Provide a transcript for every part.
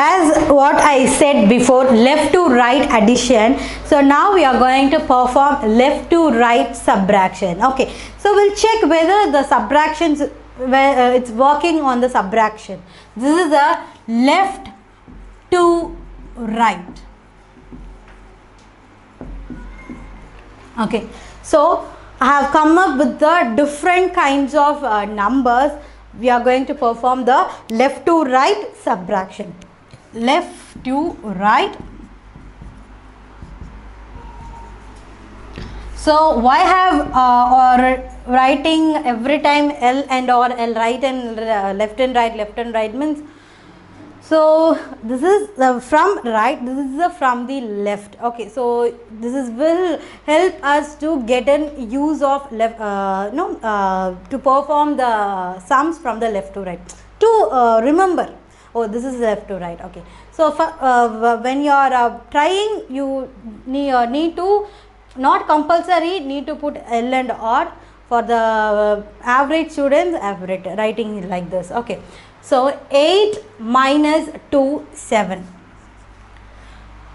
as what I said before, left to right addition. So now we are going to perform left to right subtraction. Okay, so we'll check whether the subtractions, it's working on the subtraction. This is a left to right. Okay, so I have come up with the different kinds of numbers. We are going to perform the left to right subtraction. Left to right. So why have or writing every time L and or L, right and left and right means, so this is from right, this is from the left. Okay, so this is will help us to get an use of left, to perform the sums from the left to right, to remember, oh, this is left to right. Okay, so when you are trying, you need to, not compulsory, need to put L and R. For the average students, average writing like this. Okay, so 8 minus 2, 7.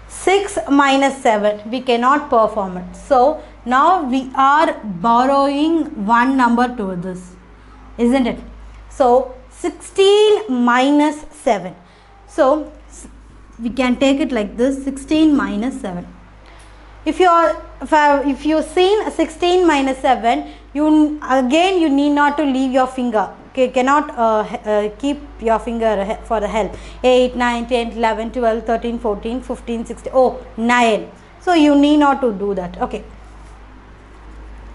6 minus 7, we cannot perform it. So now we are borrowing one number to this, isn't it? So 16 minus 7. So we can take it like this, 16 minus 7. If you seen 16 minus 7, you need not to leave your finger. Okay, cannot keep your finger for the help. 8, 9, 10, 11, 12, 13, 14, 15, 16. Oh, 9. So you need not to do that. Okay,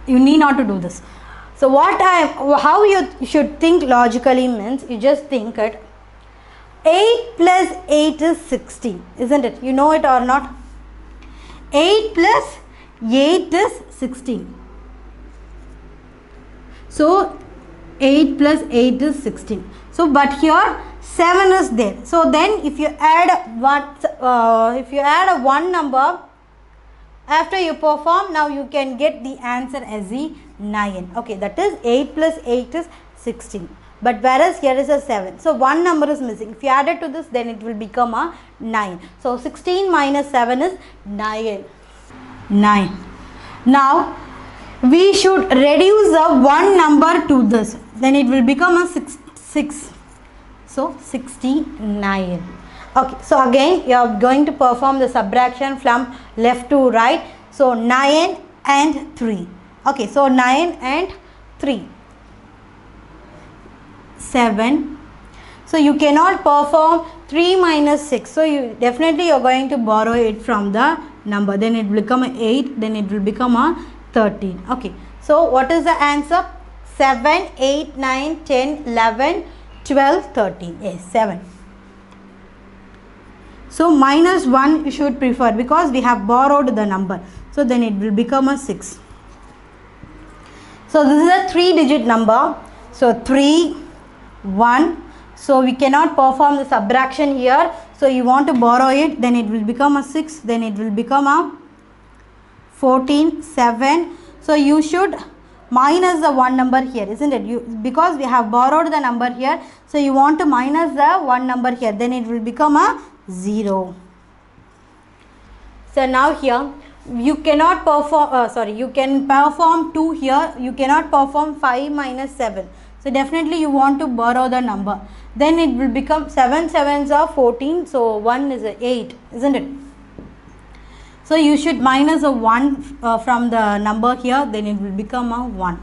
you need not to do this. So how you should think logically means, you just think it. 8 plus 8 is 16, isn't it? You know it or not? 8 plus 8 is 16. So 8 plus 8 is 16. So but here 7 is there. So then if you add one number after you perform, now you can get the answer as the 9. Okay, that is 8 plus 8 is 16. But whereas here is a 7. So one number is missing. If you add it to this, then it will become a 9. So 16 minus 7 is 9. Now we should reduce the one number to this. Then it will become a 6. So 69. Okay, so again you are going to perform the subtraction from left to right. So 9 and 3. Okay, so 9 and 3. 7. So you cannot perform 3 minus 6. So you definitely are going to borrow it from the number. Then it will become a 8. Then it will become a 13. Okay. So what is the answer? 7, 8, 9, 10, 11, 12, 13. Yes, 7. So minus 1 you should prefer because we have borrowed the number. So then it will become a 6. So this is a 3-digit number. So 3, 1. So we cannot perform the subtraction here. So you want to borrow it, then it will become a 6. Then it will become a 14, 7. So you should minus the one number here, isn't it? Because we have borrowed the number here. So you want to minus the one number here. Then it will become a 0. So now here you cannot perform, you can perform 2 here. You cannot perform 5 minus 7. So definitely you want to borrow the number. Then it will become 7 sevens are 14. So 1 is a 8, isn't it? So you should minus a 1 from the number here. Then it will become a 1.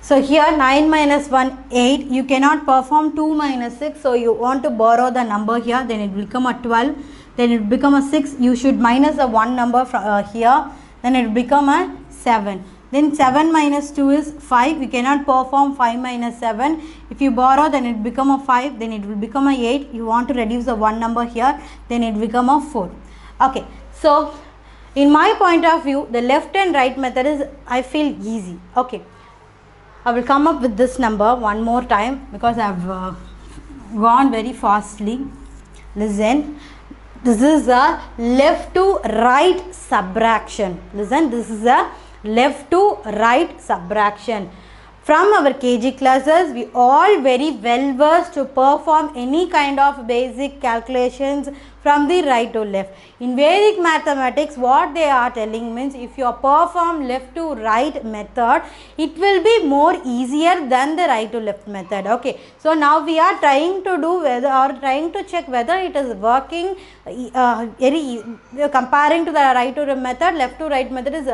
So here 9 minus 1, 8. You cannot perform 2 minus 6. So you want to borrow the number here. Then it will become a 12. Then it will become a 6. You should minus a 1 number from here. Then it will become a 7. Then 7 minus 2 is 5. We cannot perform 5 minus 7. If you borrow, then it become a 5. Then it will become a 8. You want to reduce the one number here. Then it become a 4. Okay. So in my point of view, the left and right method is, I feel, easy. Okay. I will come up with this number one more time because I have gone very fastly. Listen. This is a left to right subtraction. Listen. This is a left to right subtraction. From our KG classes, we all very well versed to perform any kind of basic calculations from the right to left. In Vedic mathematics, what they are telling means if you perform left to right method, it will be more easier than the right to left method. Okay, so now we are trying to do whether or trying to check whether it is working comparing to the right to left method, left to right method is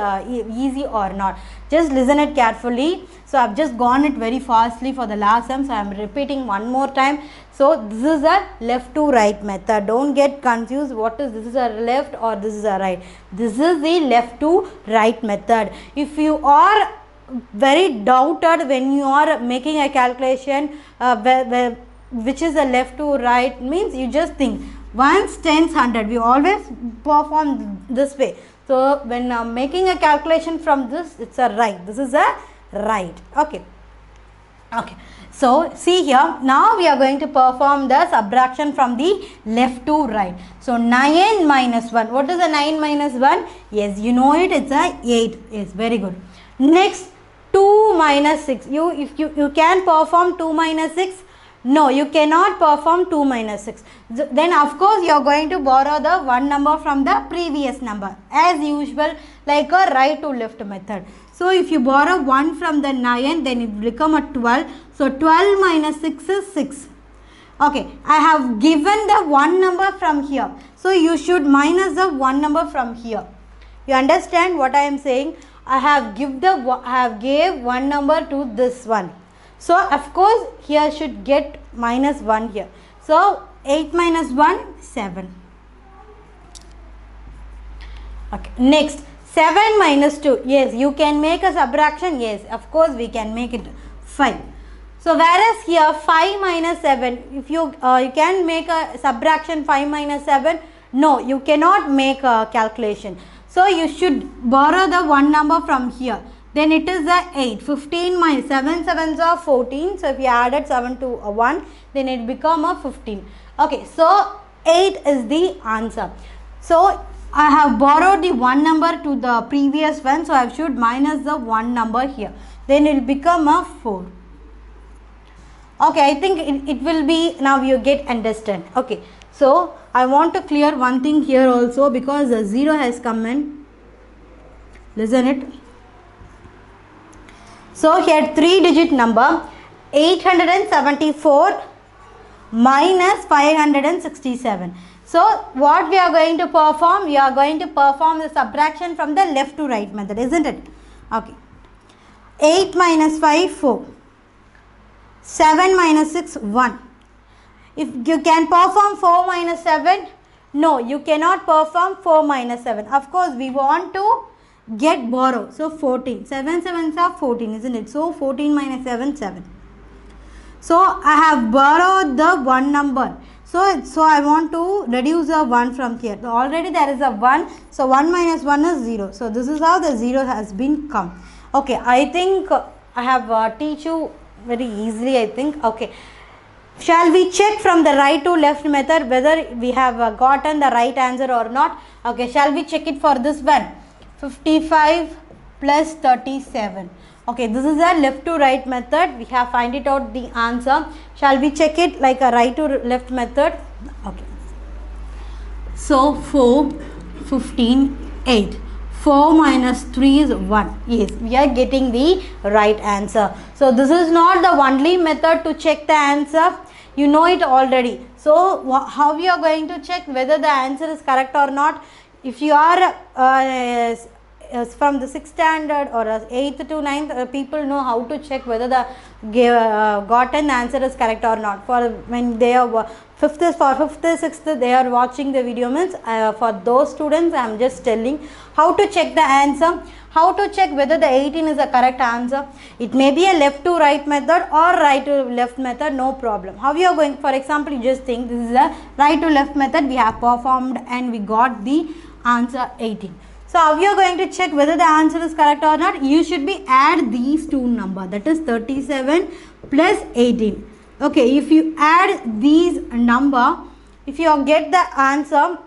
easy or not. Just listen it carefully. So I have just gone it very fastly for the last time, so I am repeating one more time. So this is a left to right method. Don't get confused what is this is a left or this is a right. This is the left to right method. If you are very doubted when you are making a calculation which is a left to right, means you just think ones, tens, 100. We always perform this way. So when making a calculation from this, it's a right. This is a right. Okay. Okay. So see here, now we are going to perform the subtraction from the left to right. So 9 minus 1. What is a 9 minus 1? Yes, you know it. It's a 8. Yes, very good. Next, 2 minus 6. You can perform 2 minus 6. No, you cannot perform 2 minus 6. Then of course you are going to borrow the one number from the previous number as usual, like a right to left method. So if you borrow 1 from the 9, then it will become a 12. So 12 minus 6 is 6. Okay, I have given the one number from here. So you should minus the one number from here. You understand what I am saying? I have gave one number to this one. So of course here should get minus 1 here. So 8 minus 1, 7. Okay. Next, 7 minus 2. Yes, you can make a subtraction. Yes, of course we can make it 5. So whereas here 5 minus 7, if you can make a subtraction 5 minus 7. No, you cannot make a calculation. So you should borrow the one number from here. Then it is a 8. 15 minus 7 sevens are 14. So if you added 7 to 1, then it become a 15. Okay, so 8 is the answer. So I have borrowed the one number to the previous one. So I should minus the one number here. Then it will become a 4. Okay, I think it will be, now you get understand. Okay, so I want to clear one thing here also, because the 0 has come in. Listen it. So here 3-digit number 874 minus 567. So what we are going to perform? We are going to perform the subtraction from the left to right method, isn't it? Okay. 8 minus 5, 4. 7 minus 6, 1. If you can perform 4 minus 7, no, you cannot perform 4 minus 7. Of course, we want to get borrow. So 14. 7 sevens are 14, isn't it? So 14 minus 7, 7. So I have borrowed the one number. So I want to reduce the 1 from here. So already there is a 1. So 1 minus 1 is 0. So this is how the 0 has been come. Okay, I think I have teach you very easily, I think. Okay. Shall we check from the right to left method whether we have gotten the right answer or not? Okay, shall we check it for this one? 55 plus 37. Okay, this is a left to right method. We have find it out the answer. Shall we check it like a right to left method? Okay. So 4, 15, 8. 4 minus 3 is 1. Yes, we are getting the right answer. So this is not the only method to check the answer. You know it already. So how we are going to check whether the answer is correct or not? If you are from the 6th standard or 8th to 9th, people know how to check whether the gotten answer is correct or not. For when they are 5th, 6th, they are watching the video, means for those students I am just telling how to check the answer, how to check whether the 18 is a correct answer. It may be a left to right method or right to left method, no problem. How you are going, for example, you just think this is a right to left method we have performed and we got the answer 18. So how you are going to check whether the answer is correct or not? You should be add these two numbers, that is 37 plus 18. Okay, if you add these number, if you get the answer,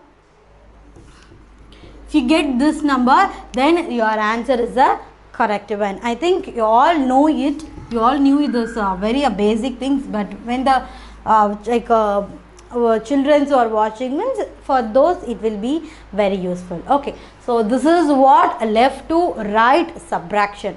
if you get this number, then your answer is the correct one. I think you all know it. you all knew this very basic things, but when the children who are watching means, for those it will be very useful. Okay, so this is what left to right subtraction.